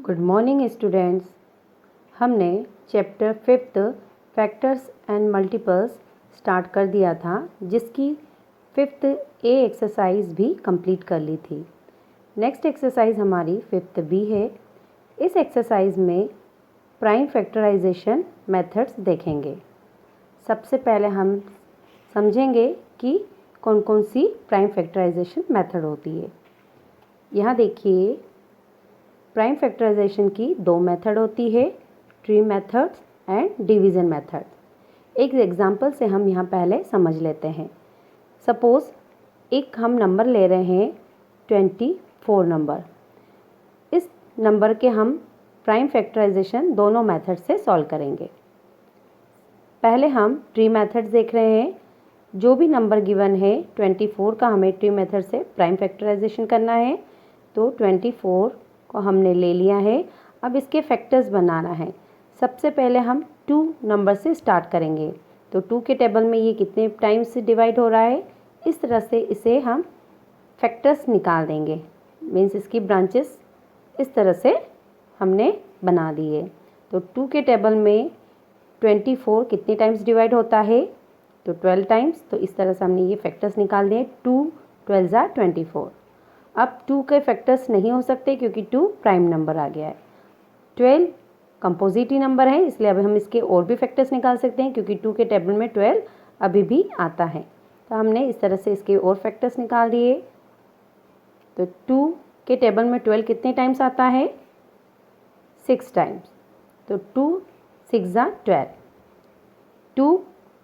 Good morning students. हमने chapter 5th factors and multiples start कर दिया था, जिसकी 5th ए एक्सरसाइज भी कंप्लीट कर ली थी। नेक्स्ट एक्सरसाइज हमारी 5th बी है। इस एक्सरसाइज में प्राइम फैक्टराइजेशन मेथड्स देखेंगे। सबसे पहले हम समझेंगे कि कौन कौन सी प्राइम फैक्टराइजेशन मेथड होती है। यहाँ देखिए, प्राइम फैक्टराइजेशन की दो मेथड होती है, tree methods and division method. एक एग्जांपल से हम यहाँ पहले समझ लेते हैं। सपोज़ एक हम नंबर ले रहे हैं 24 नंबर। इस नंबर के हम प्राइम फैक्टराइजेशन दोनों मेथड से सॉल्व करेंगे। पहले हम ट्री मेथड देख रहे हैं। जो भी नंबर गिवन है 24 का हमें ट्री मेथड से प्राइम फैक्टराइजेशन करना है। तो 24 को हमने ले लिया है। अब इसके फैक्टर्स बनाना है। सबसे पहले हम 2 नंबर से स्टार्ट करेंगे। तो 2 के टेबल में ये कितने टाइम्स डिवाइड हो रहा है, इस तरह से इसे हम फैक्टर्स निकाल देंगे। मीन्स इसकी ब्रांचेस इस तरह से हमने बना दिए। तो 2 के टेबल में 24 कितने टाइम्स डिवाइड होता है, तो 12 टाइम्स। तो इस तरह से हमने ये फैक्टर्स निकाल दिए। 2 12 = 24। अब 2 के फैक्टर्स नहीं हो सकते क्योंकि 2 प्राइम नंबर आ गया है। 12 कंपोजिट ही नंबर है, इसलिए अब हम इसके और भी फैक्टर्स निकाल सकते हैं क्योंकि 2 के टेबल में 12 अभी भी आता है। तो हमने इस तरह से इसके और फैक्टर्स निकाल दिए। तो 2 के टेबल में 12 कितने टाइम्स आता है, 6 टाइम्स। तो 2 6 = 12। 2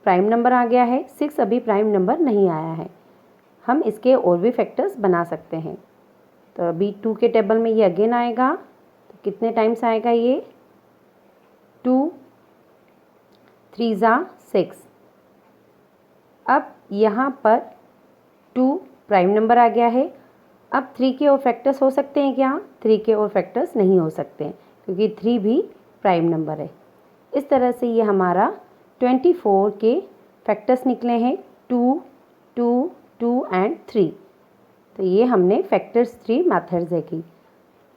प्राइम नंबर आ गया है, 6 अभी प्राइम नंबर नहीं आया है। हम इसके और भी फैक्टर्स बना सकते हैं। तो अभी 2 के टेबल में ये अगेन आएगा। तो कितने टाइम्स आएगा ये, 2 3 = 6। अब यहाँ पर 2 प्राइम नंबर आ गया है। अब 3 के और फैक्टर्स हो सकते हैं क्या, 3 के और फैक्टर्स नहीं हो सकते क्योंकि 3 भी प्राइम नंबर है। इस तरह से ये हमारा 24 के फैक्टर्स निकले हैं, 2 2 2 एंड 3। तो ये हमने फैक्टर्स 3 मेथड्स देखी।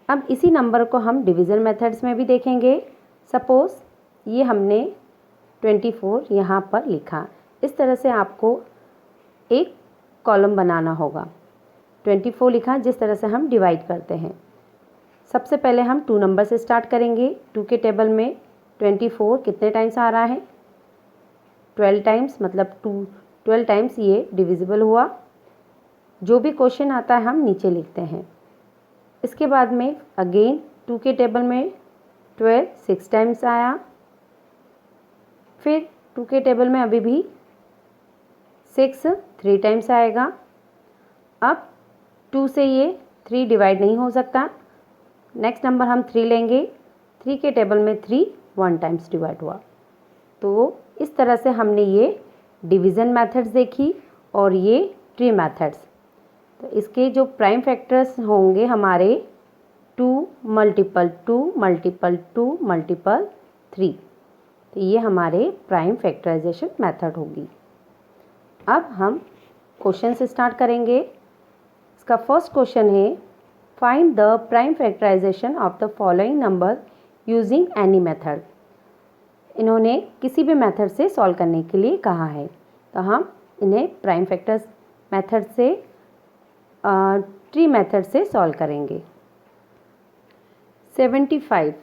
अब इसी नंबर को हम डिवीज़न मेथड्स में भी देखेंगे। सपोज़ ये हमने 24 यहाँ पर लिखा। इस तरह से आपको एक कॉलम बनाना होगा। 24 लिखा, जिस तरह से हम डिवाइड करते हैं। सबसे पहले हम 2 नंबर से स्टार्ट करेंगे। 2 के टेबल में 24 कितने टाइम्स आ रहा है, 12 टाइम्स। मतलब 12 टाइम्स ये डिविजिबल हुआ। जो भी क्वेश्चन आता है हम नीचे लिखते हैं। इसके बाद में अगेन 2 के टेबल में 12 6 टाइम्स आया। फिर 2 के टेबल में अभी भी 6 3 टाइम्स आएगा। अब 2 से ये 3 डिवाइड नहीं हो सकता। नेक्स्ट नंबर हम 3 लेंगे। 3 के टेबल में 3 1 टाइम्स डिवाइड हुआ। तो इस तरह से हमने ये डिवीज़न मेथड्स देखी और ये ट्री मेथड्स। तो इसके जो प्राइम फैक्टर्स होंगे हमारे 2 × 2 × 2 × 3। तो ये हमारे प्राइम फैक्टराइजेशन मेथड होगी। अब हम क्वेश्चन से स्टार्ट करेंगे। इसका फर्स्ट क्वेश्चन है, find the prime factorization of the following number using any method. इन्होंने किसी भी मेथड से सॉल्व करने के लिए कहा है। तो हम इन्हें प्राइम फैक्टर्स मेथड से ट्री मेथड से सॉल्व करेंगे। 75,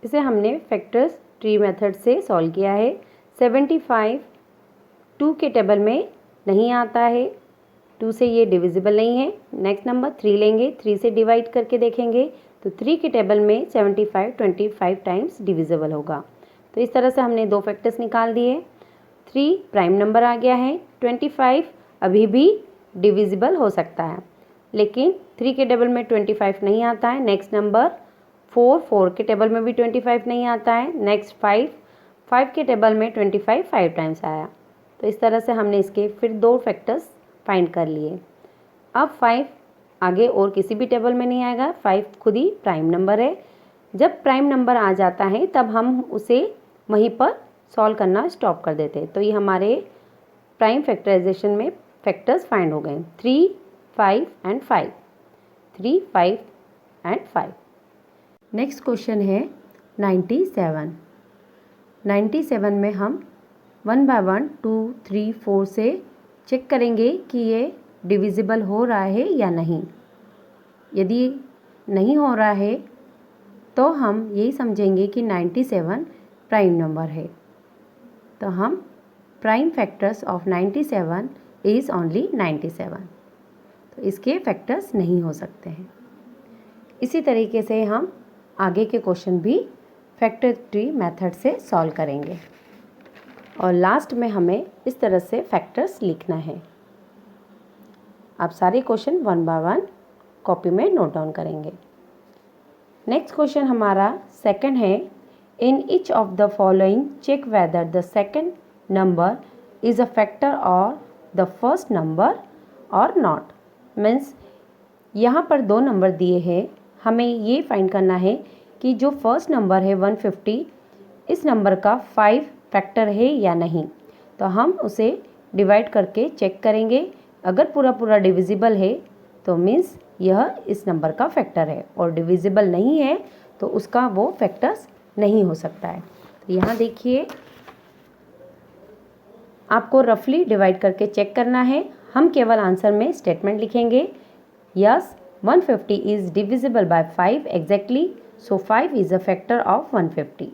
इसे हमने फैक्टर्स ट्री मेथड से सॉल्व किया है। 75 2 के टेबल में नहीं आता है, 2 से ये डिविजिबल नहीं है। नेक्स्ट नंबर 3 लेंगे, 3 से डिवाइड करके देखेंगे तो 3 के टेबल में 75 25 टाइम्स डिविजिबल होगा। तो इस तरह से हमने 2 फैक्टर्स निकाल दिए। 3 प्राइम नंबर आ गया है, 25 अभी भी डिविजिबल हो सकता है, लेकिन 3 के टेबल में 25 नहीं आता है। नेक्स्ट नंबर 4 के टेबल में भी 25 नहीं आता है। नेक्स्ट 5 के टेबल में 25 5 टाइम्स आया। तो इस तरह से हमने इसके फिर 2 फैक्टर्स फाइंड कर लिए। अब 5 आगे और किसी भी टेबल में नहीं आएगा, 5 खुद ही प्राइम नंबर है। जब प्राइम नंबर आ जाता है तब हम उसे वहीं पर सॉल्व करना स्टॉप कर देते हैं। तो ये हमारे प्राइम फैक्टराइजेशन में फैक्टर्स फाइंड हो गए, 3 5 एंड 5, 3 5 एंड 5। नेक्स्ट क्वेश्चन है 97। 97 में हम 1 बाय 1 2 3 4 से चेक करेंगे कि ये डिविजिबल हो रहा है या नहीं। यदि नहीं हो रहा है तो हम यही समझेंगे कि 97 प्राइम नंबर है। तो हम prime factors of 97 is only 97, तो इसके फैक्टर्स नहीं हो सकते हैं। इसी तरीके से हम आगे के क्वेश्चन भी फैक्टर ट्री मेथड से सॉल्व करेंगे और लास्ट में हमें इस तरह से फैक्टर्स लिखना है। आप सारे क्वेश्चन 1 बाय 1 कॉपी में नोट डाउन करेंगे। नेक्स्ट क्वेश्चन हमारा सेकंड है, in each of the following check whether the second number is a factor or the first number or not. Means यहाँ पर दो नंबर दिए हैं, हमें ये फाइंड करना है कि जो फर्स्ट नंबर है 150, इस नंबर का 5 फैक्टर है या नहीं। तो हम उसे डिवाइड करके चेक करेंगे। अगर पूरा पूरा डिविजिबल है तो मीन्स यह इस नंबर का फैक्टर है, और डिविजिबल नहीं है तो उसका वो फैक्टर्स नहीं हो सकता है। तो यहाँ देखिए, आपको रफली डिवाइड करके चेक करना है। हम केवल आंसर में स्टेटमेंट लिखेंगे, yes 150 is divisible by 5 exactly, so 5 is a factor of 150।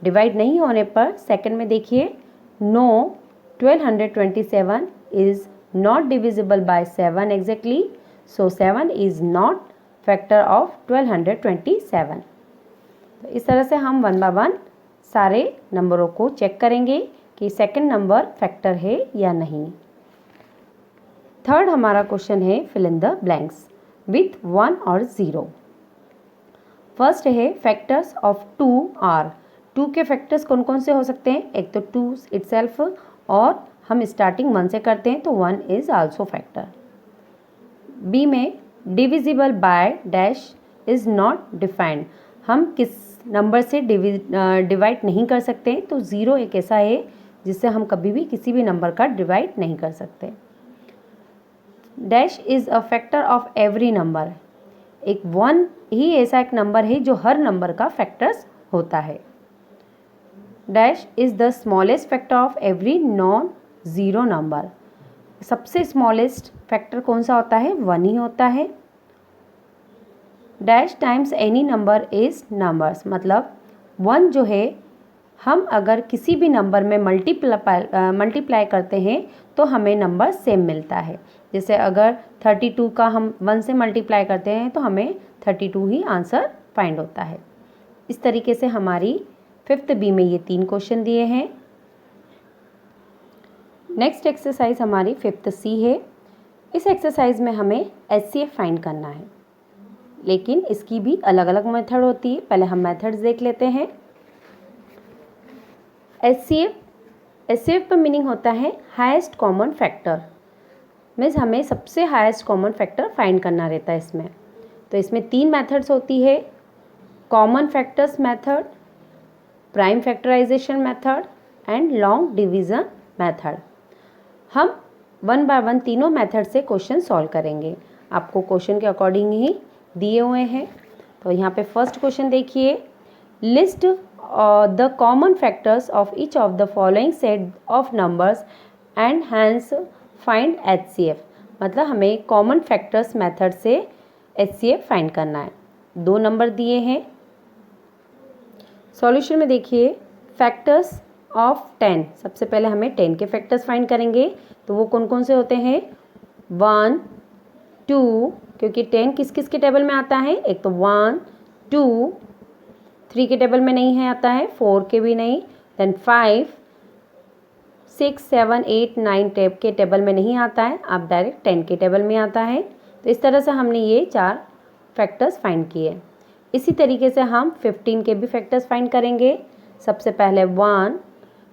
Divide नहीं होने पर सेकंड में देखिए, no 1227 is not divisible by 7 exactly, so 7 is not factor of 1227। तो इस तरह से हम 1 बाय 1 सारे नंबरों को चेक करेंगे कि सेकंड नंबर फैक्टर है या नहीं। थर्ड हमारा क्वेश्चन है, fill in the blanks with 1 और 0। फर्स्ट है, फैक्टर्स ऑफ 2 आर। 2 के फैक्टर्स कौन कौन से हो सकते हैं? एक तो 2 इटसेल्फ, और हम स्टार्टिंग 1 से करते हैं तो 1 इज़ आल्सो फैक्टर। बी में divisible by dash is not defined. हम किस नंबर से डिवाइड नहीं कर सकते, तो 0 एक ऐसा है जिससे हम कभी भी किसी भी नंबर का डिवाइड नहीं कर सकते। Dash is a factor of every number. एक 1 ही ऐसा एक नंबर है जो हर नंबर का फैक्टर्स होता है। Dash is the smallest factor of every non zero number. सबसे स्मॉलेस्ट फैक्टर कौन सा होता है? 1 ही होता है। Dash times any number is numbers, मतलब 1 जो है, हम अगर किसी भी नंबर में मल्टीप्लाई करते हैं तो हमें नंबर सेम मिलता है। जैसे अगर 32 का हम 1 से मल्टीप्लाई करते हैं तो हमें 32 ही आंसर फाइंड होता है। इस तरीके से हमारी 5th बी में ये 3 क्वेश्चन दिए हैं। नेक्स्ट एक्सरसाइज हमारी 5th सी है। इस एक्सरसाइज में हमें HCF फाइंड करना है, लेकिन इसकी भी अलग अलग मेथड होती है। पहले हम मेथड्स देख लेते हैं। HCF का मीनिंग होता है हाईएस्ट कॉमन फैक्टर। मीन्स हमें सबसे हाईएस्ट कॉमन फैक्टर फाइंड करना रहता है इसमें। तो इसमें 3 मेथड्स होती है, common factors method, prime factorization method and long division method. हम 1 बाय 1 तीनों मेथड से क्वेश्चन सॉल्व करेंगे। आपको क्वेश्चन के अकॉर्डिंग ही दिए हुए हैं। तो यहाँ पे फर्स्ट क्वेश्चन देखिए, list the common factors of each of the following set of numbers and hence find HCF। मतलब हमें कॉमन फैक्टर्स मेथड से HCF फाइंड करना है। 2 नंबर दिए हैं। सॉल्यूशन में देखिए, फैक्टर्स ऑफ 10, सबसे पहले हमें 10 के फैक्टर्स फाइंड करेंगे। तो वो कौन कौन से होते हैं? 1 2, क्योंकि 10 किस किस के टेबल में आता है? एक तो 1 2, 3 के टेबल में नहीं है, आता है 4 के भी नहीं, देन 5 6 7 8 9 के टेबल में नहीं आता है, अब डायरेक्ट 10 के टेबल में आता है। तो इस तरह से हमने ये 4 फैक्टर्स फाइंड किए। इसी तरीके से हम 15 के भी फैक्टर्स फाइंड करेंगे। सबसे पहले 1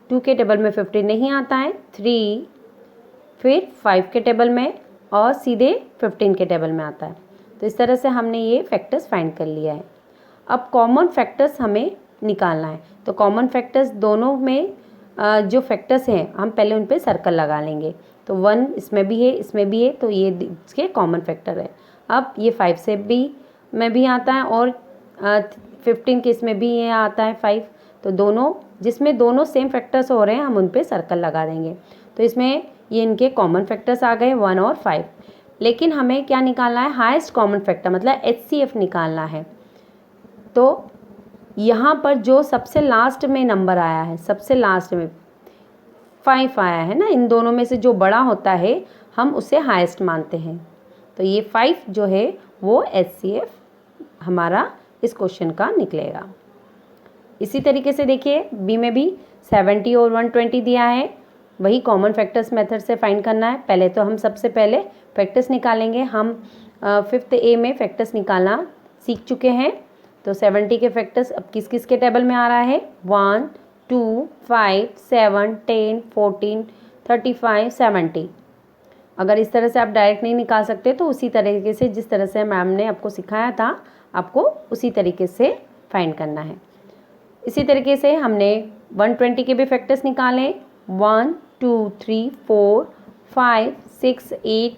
2 के टेबल में 15 नहीं आता है, 3 फिर 5 के टेबल में और सीधे 15 के टेबल में आता है। तो इस तरह से हमने ये फैक्टर्स फाइंड कर लिया है। अब कॉमन फैक्टर्स हमें निकालना है। तो कॉमन फैक्टर्स दोनों में जो फैक्टर्स हैं हम पहले उन पे सर्कल लगा लेंगे। तो 1 इसमें भी है, इसमें भी है, तो ये इसके कॉमन फैक्टर है। अब ये 5 से भी में भी आता है और 15 के इसमें भी ये आता है 5, तो दोनों जिसमें दोनों सेम फैक्टर्स हो रहे हैं हम उन पे सर्कल लगा देंगे। तो इसमें ये इनके कॉमन फैक्टर्स आ गए 1 और 5। लेकिन हमें क्या निकालना है, हाईएस्ट कॉमन फैक्टर मतलब HCF निकालना है। तो यहाँ पर जो सबसे लास्ट में नंबर आया है, सबसे लास्ट में 5 आया है ना, इन दोनों में से जो बड़ा होता है हम उसे हाईएस्ट मानते हैं। तो ये 5 जो है वो HCF हमारा इस क्वेश्चन का निकलेगा। इसी तरीके से देखिए बी में भी 70 और 120 दिया है, वही कॉमन फैक्टर्स मेथड से फाइंड करना है। पहले तो हम सबसे पहले फैक्टर्स निकालेंगे। हम 5th A में फैक्टर्स निकालना सीख चुके हैं। तो 70 के फैक्टर्स अब किस किस के टेबल में आ रहा है, 1 2 5 7 10 14 35 70। अगर इस तरह से आप डायरेक्ट नहीं निकाल सकते तो उसी तरीके से जिस तरह से मैम ने आपको सिखाया था आपको उसी तरीके से फाइंड करना है। इसी तरीके से हमने 120 के भी फैक्टर्स निकाले, 1 2 3 4 5 6 8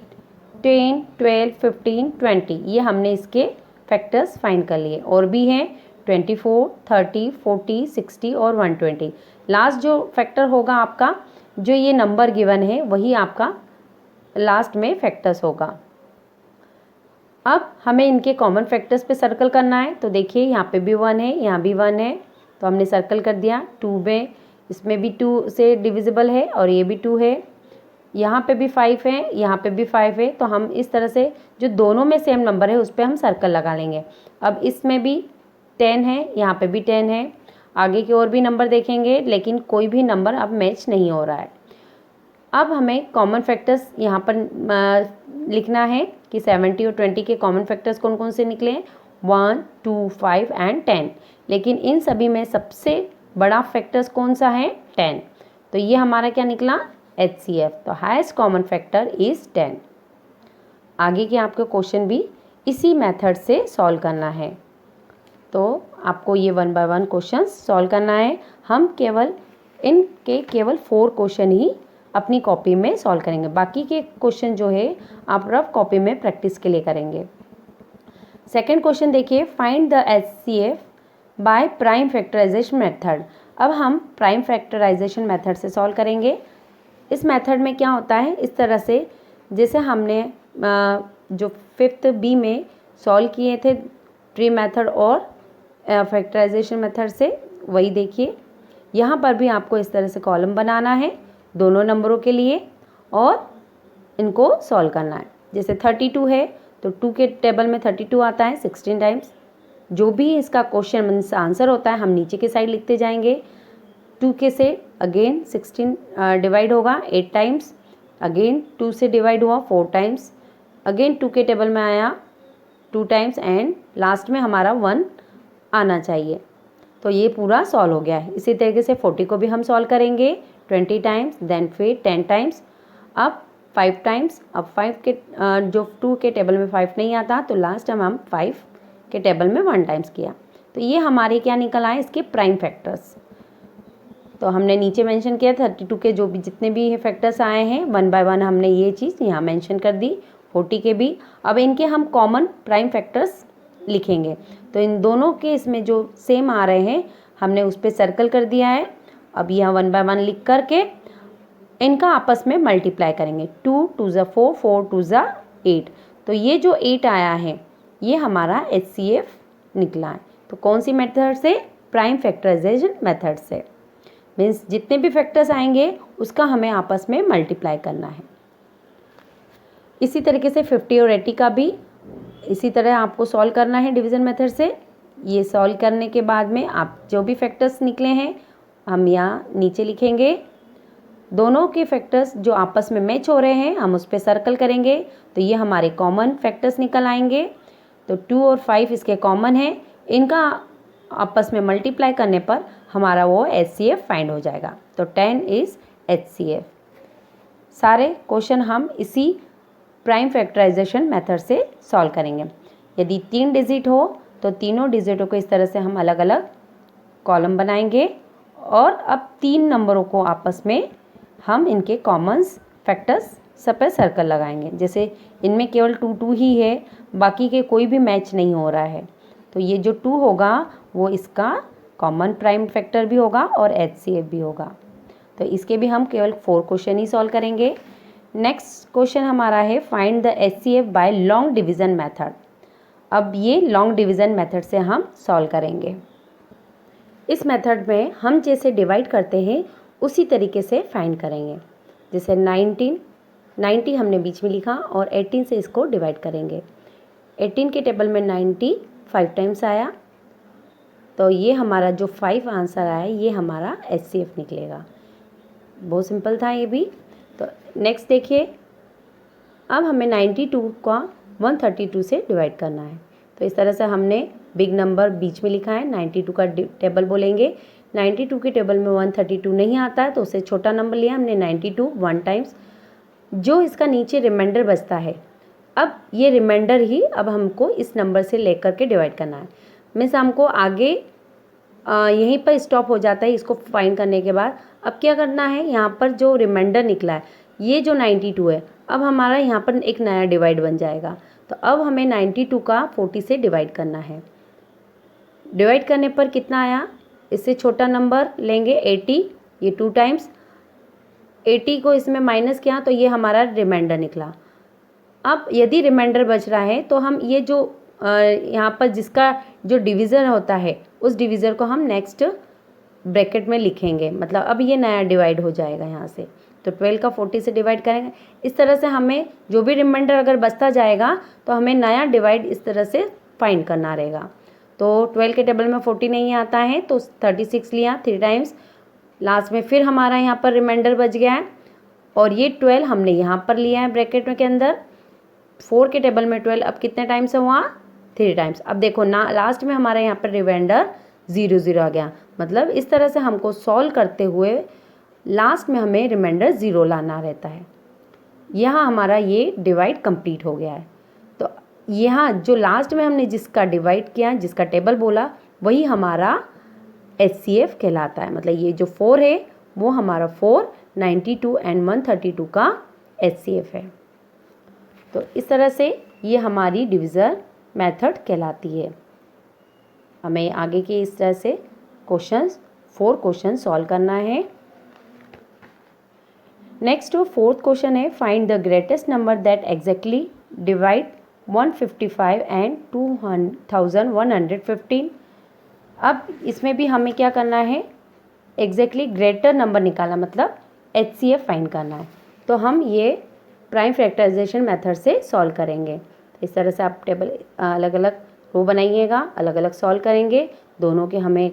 10 12 15 20, ये हमने इसके फैक्टर्स फाइंड कर लिए। और भी हैं 24 30 40 60 और 120। लास्ट जो फैक्टर होगा आपका, जो ये नंबर गिवन है वही आपका लास्ट में फैक्टर्स होगा। अब हमें इनके कॉमन फैक्टर्स पे सर्कल करना है। तो देखिए यहाँ पे भी 1 है, यहाँ भी 1 है, तो हमने सर्कल कर दिया। 2 में इसमें भी 2 से डिविजिबल है और ये भी 2 है। यहाँ पे भी 5 है, यहाँ पे भी 5 है। तो हम इस तरह से जो दोनों में सेम नंबर है उस पर हम सर्कल लगा लेंगे। अब इसमें भी 10 है, यहाँ पे भी 10 है। आगे की और भी नंबर देखेंगे लेकिन कोई भी नंबर अब मैच नहीं हो रहा है। अब हमें कॉमन फैक्टर्स यहाँ पर लिखना है कि 70 और 20 के कॉमन फैक्टर्स कौन कौन से निकले हैं, 1 2 5 एंड 10। लेकिन इन सभी में सबसे बड़ा फैक्टर्स कौन सा है, 10। तो ये हमारा क्या निकला, HCF। तो हाईएस्ट कॉमन फैक्टर इज़ 10। आगे के आपके क्वेश्चन भी इसी मेथड से सॉल्व करना है। तो आपको ये 1 बाय 1 क्वेश्चन सॉल्व करना है। हम केवल इनके केवल 4 क्वेश्चन ही अपनी कॉपी में सॉल्व करेंगे, बाकी के क्वेश्चन जो है आप रफ कॉपी में प्रैक्टिस के लिए करेंगे। सेकंड क्वेश्चन देखिए, find the HCF by prime factorization method. अब हम प्राइम फैक्टराइजेशन मेथड से सॉल्व करेंगे। इस मेथड में क्या होता है, इस तरह से जैसे हमने जो 5th B में सॉल्व किए थे ट्री मेथड और फैक्टराइजेशन मेथड से, वही देखिए यहाँ पर भी आपको इस तरह से कॉलम बनाना है दोनों नंबरों के लिए और इनको सॉल्व करना है। जैसे 32 है तो 2 के टेबल में 32 आता है 16 टाइम्स। जो भी इसका क्वेश्चन मीन्स आंसर होता है हम नीचे के साइड लिखते जाएंगे। 2 के से अगेन 16 डिवाइड होगा 8 टाइम्स, अगेन 2 से डिवाइड हुआ 4 टाइम्स, अगेन 2 के टेबल में आया 2 टाइम्स एंड लास्ट में हमारा 1 आना चाहिए। तो ये पूरा सॉल्व हो गया है। इसी तरीके से 40 को भी हम सॉल्व करेंगे 20 टाइम्स, देन फिर 10 टाइम्स, अब 5 टाइम्स। अब 5 के जो 2 के टेबल में 5 नहीं आता तो लास्ट टाइम हम 5 के टेबल में 1 टाइम्स किया। तो ये हमारे क्या निकल आए, इसके प्राइम फैक्टर्स। तो हमने नीचे मेंशन किया 32 के जो भी जितने भी फैक्टर्स आए हैं 1 बाय 1 हमने ये चीज़ यहाँ मेंशन कर दी, 40 के भी। अब इनके हम कॉमन प्राइम फैक्टर्स लिखेंगे। तो इन दोनों के इसमें जो सेम आ रहे हैं हमने उस पर सर्कल कर दिया है। अब यहाँ 1 बाय 1 लिख करके इनका आपस में मल्टीप्लाई करेंगे। 2 2 ज़ा 4, 4 2 ज़ा 8। तो ये जो 8 आया है ये हमारा HCF निकला है। तो कौन सी मेथड से, प्राइम फैक्टराइजेशन मेथड से। मीन्स जितने भी फैक्टर्स आएंगे उसका हमें आपस में मल्टीप्लाई करना है। इसी तरीके से 50 और 80 का भी इसी तरह आपको सॉल्व करना है डिवीज़न मेथड से। ये सॉल्व करने के बाद में आप जो भी फैक्टर्स निकले हैं हम यहाँ नीचे लिखेंगे। दोनों के फैक्टर्स जो आपस में मैच हो रहे हैं हम उस पर सर्कल करेंगे। तो ये हमारे कॉमन फैक्टर्स निकल आएंगे। तो 2 और 5 इसके कॉमन है, इनका आपस में मल्टीप्लाई करने पर हमारा वो HCF फाइंड हो जाएगा। तो 10 इज़ HCF। सारे क्वेश्चन हम इसी प्राइम फैक्टराइजेशन मेथड से सॉल्व करेंगे। यदि 3 डिजिट हो तो तीनों डिजिटों को इस तरह से हम अलग अलग कॉलम बनाएंगे और अब 3 नंबरों को आपस में हम इनके कॉमन्स फैक्टर्स सब पे सर्कल लगाएंगे। जैसे इनमें केवल 2 2 ही है, बाकी के कोई भी मैच नहीं हो रहा है। तो ये जो 2 होगा वो इसका कॉमन प्राइम फैक्टर भी होगा और HCF भी होगा। तो इसके भी हम केवल 4 क्वेश्चन ही सॉल्व करेंगे। नेक्स्ट क्वेश्चन हमारा है find the HCF by long division method. अब ये लॉन्ग डिवीज़न मेथड से हम सॉल्व करेंगे। इस मेथड में हम जैसे डिवाइड करते हैं उसी तरीके से फाइंड करेंगे। जैसे 90 हमने बीच में लिखा और 18 से इसको डिवाइड करेंगे। 18 के टेबल में 90 5 टाइम्स आया, तो ये हमारा जो 5 आंसर आया ये हमारा HCF निकलेगा। बहुत सिंपल था ये भी। तो नेक्स्ट देखिए, अब हमें 92 का 132 से डिवाइड करना है। तो इस तरह से हमने बिग नंबर बीच में लिखा है, 92 का टेबल बोलेंगे। 92 के टेबल में 132 नहीं आता है तो उससे छोटा नंबर लिया हमने 92 1 टाइम्स। जो इसका नीचे रिमाइंडर बचता है, अब ये रिमाइंडर ही अब हमको इस नंबर से लेकर के डिवाइड करना है। मीन्स हमको आगे यहीं पर स्टॉप हो जाता है इसको फाइंड करने के बाद। अब क्या करना है, यहाँ पर जो रिमाइंडर निकला है ये जो 92 है, अब हमारा यहाँ पर एक नया डिवाइड बन जाएगा। तो अब हमें 92 का 40 से डिवाइड करना है। डिवाइड करने पर कितना आया, इससे छोटा नंबर लेंगे 80, ये 2 टाइम्स। 80 को इसमें माइनस किया तो ये हमारा रिमाइंडर निकला। अब यदि रिमाइंडर बच रहा है तो हम ये जो यहाँ पर जिसका जो डिवीज़र होता है उस डिवीज़र को हम नेक्स्ट ब्रैकेट में लिखेंगे। मतलब अब ये नया डिवाइड हो जाएगा यहाँ से। तो 12 का 40 से डिवाइड करेंगे। इस तरह से हमें जो भी रिमाइंडर अगर बचता जाएगा तो हमें नया डिवाइड इस तरह से फाइंड करना रहेगा। तो 12 के टेबल में 40 नहीं आता है तो 36 लिया 3 टाइम्स। लास्ट में फिर हमारा यहाँ पर रिमाइंडर बच गया है और ये 12 हमने यहाँ पर लिया है ब्रैकेट के अंदर। 4 के टेबल में 12 अब कितने टाइम्स हुआ, 3 टाइम्स। अब देखो ना लास्ट में हमारे यहाँ पर रिमाइंडर 0 आ गया। मतलब इस तरह से हमको सॉल्व करते हुए लास्ट में हमें रिमाइंडर 0 लाना रहता है। यहाँ हमारा ये डिवाइड कंप्लीट हो गया है। तो यहाँ जो लास्ट में हमने जिसका डिवाइड किया, जिसका टेबल बोला, वही हमारा HCF कहलाता है। मतलब ये जो 4 है वो हमारा 4, 92 एंड 132 का HCF है। तो इस तरह से ये हमारी डिवीज़न मेथड कहलाती है। हमें आगे के इस तरह से 4 क्वेश्चन सॉल्व करना है। नेक्स्ट 4th क्वेश्चन है find the greatest number that exactly divide 155 and 2115। अब इसमें भी हमें क्या करना है, एग्जैक्टली ग्रेटर नंबर निकालना, मतलब HCF फाइंड करना है। तो हम ये प्राइम फैक्टराइजेशन मेथड से सॉल्व करेंगे। इस तरह से आप टेबल अलग अलग रो बनाइएगा, अलग अलग सॉल्व करेंगे। दोनों के हमें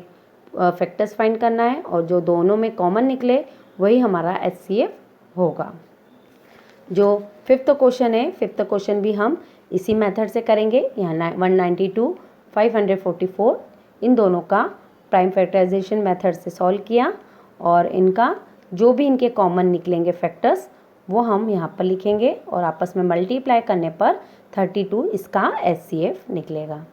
फैक्टर्स फाइंड करना है और जो दोनों में कॉमन निकले वही हमारा HCF होगा। जो 5th क्वेश्चन है, 5th क्वेश्चन भी हम इसी मेथड से करेंगे। यहाँ 192, 544 इन दोनों का प्राइम फैक्टराइजेशन मेथड से सॉल्व किया और इनका जो भी इनके कॉमन निकलेंगे फैक्टर्स वो हम यहाँ पर लिखेंगे और आपस में मल्टीप्लाई करने पर 32 इसका HCF निकलेगा।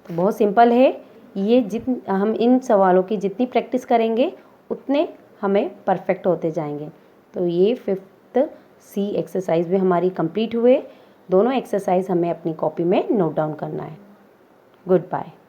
तो बहुत सिंपल है ये। हम इन सवालों की जितनी प्रैक्टिस करेंगे उतने हमें परफेक्ट होते जाएंगे। तो ये 5th C एक्सरसाइज भी हमारी कंप्लीट हुए। दोनों एक्सरसाइज हमें अपनी कॉपी में नोट डाउन करना है। Good bye.